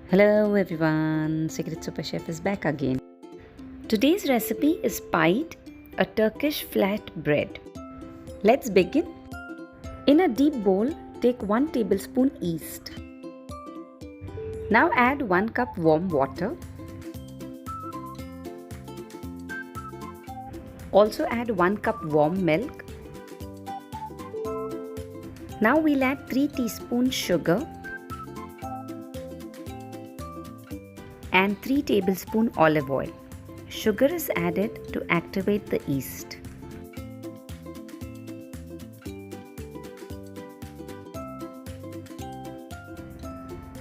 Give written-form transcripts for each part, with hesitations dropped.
Hello everyone, Secret Super Chef is back again. Today's recipe is pied, a Turkish flat bread. Let's begin. In a deep bowl, take 1 tablespoon yeast. Now add 1 cup warm water. Also add 1 cup warm milk. Now we'll add 3 teaspoons sugar and 3 tablespoons olive oil. Sugar is added to activate the yeast.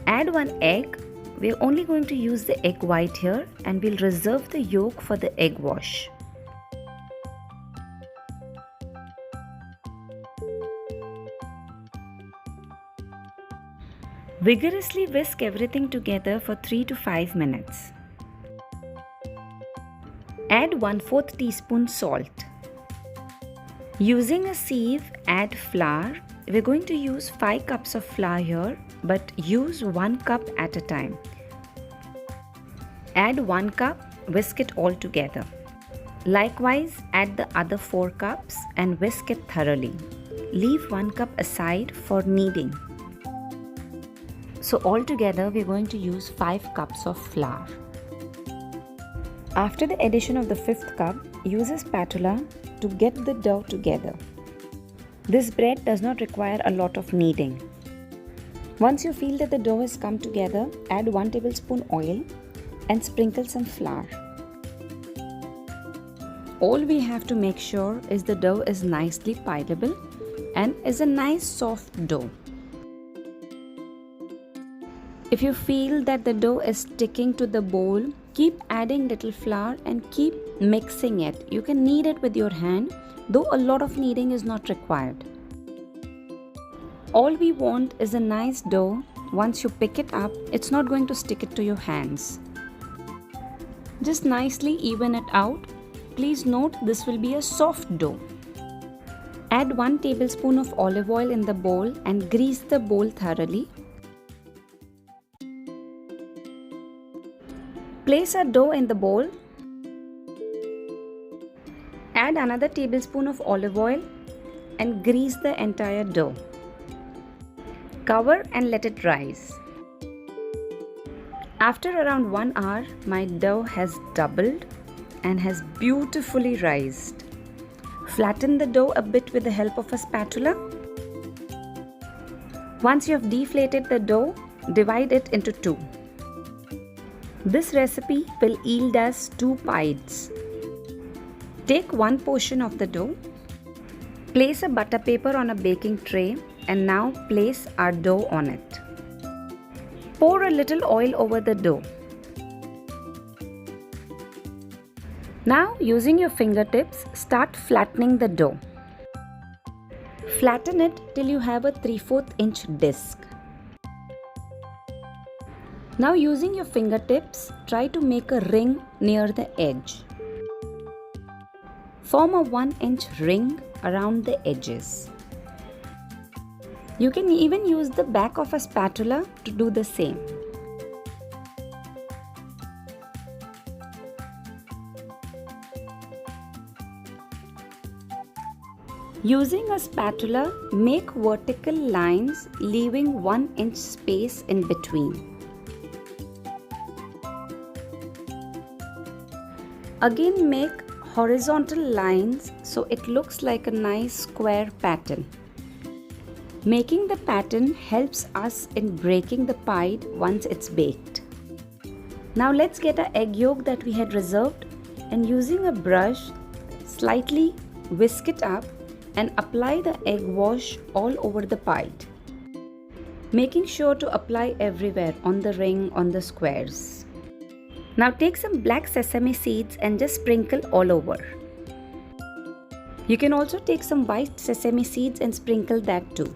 Add 1 egg. We're only going to use the egg white here and we'll reserve the yolk for the egg wash. Vigorously whisk everything together for 3 to 5 minutes. Add 1/4 teaspoon salt. Using a sieve, add flour. We're going to use 5 cups of flour here, but use 1 cup at a time. Add 1 cup, whisk it all together. Likewise, add the other 4 cups and whisk it thoroughly. Leave 1 cup aside for kneading. So altogether we're going to use 5 cups of flour. After the addition of the 5th cup, use a spatula to get the dough together. This bread does not require a lot of kneading. Once you feel that the dough has come together, add 1 tablespoon oil and sprinkle some flour. All we have to make sure is the dough is nicely pieable and is a nice soft dough. If you feel that the dough is sticking to the bowl, keep adding little flour and keep mixing it. You can knead it with your hand, though a lot of kneading is not required. All we want is a nice dough. Once you pick it up, it's not going to stick it to your hands. Just nicely even it out. Please note this will be a soft dough. Add 1 tablespoon of olive oil in the bowl and grease the bowl thoroughly. Place a dough in the bowl. Add another tablespoon of olive oil and grease the entire dough. Cover and let it rise. After around 1 hour, my dough has doubled and has beautifully rised. Flatten the dough a bit with the help of a spatula. Once you have deflated the dough, divide it into 2. This recipe will yield us 2 pies. Take 1 portion of the dough. Place a butter paper on a baking tray and now place our dough on it. Pour a little oil over the dough. Now, using your fingertips, start flattening the dough. Flatten it till you have a 3/4 inch disc. Now using your fingertips, try to make a ring near the edge. Form a 1 inch ring around the edges. You can even use the back of a spatula to do the same. Using a spatula, make vertical lines leaving 1 inch space in between. Again, make horizontal lines so it looks like a nice square pattern. Making the pattern helps us in breaking the pie once it's baked. Now let's get our egg yolk that we had reserved and using a brush, slightly whisk it up and apply the egg wash all over the pie. Making sure to apply everywhere on the ring, on the squares. Now take some black sesame seeds and just sprinkle all over. You can also take some white sesame seeds and sprinkle that too.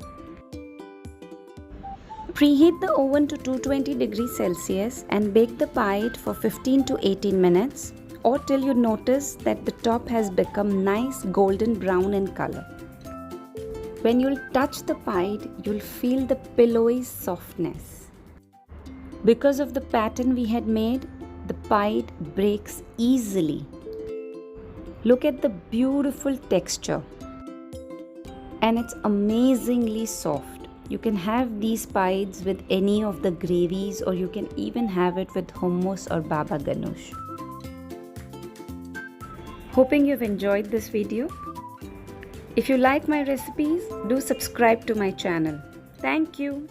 Preheat the oven to 220 degrees Celsius and bake the pie for 15 to 18 minutes or till you notice that the top has become nice golden brown in color. When you'll touch the pie, you'll feel the pillowy softness. Because of the pattern we had made, the pied breaks easily. Look at the beautiful texture. And it's amazingly soft. You can have these pies with any of the gravies, or you can even have it with hummus or baba ganoush. Hoping you've enjoyed this video. If you like my recipes, do subscribe to my channel. Thank you.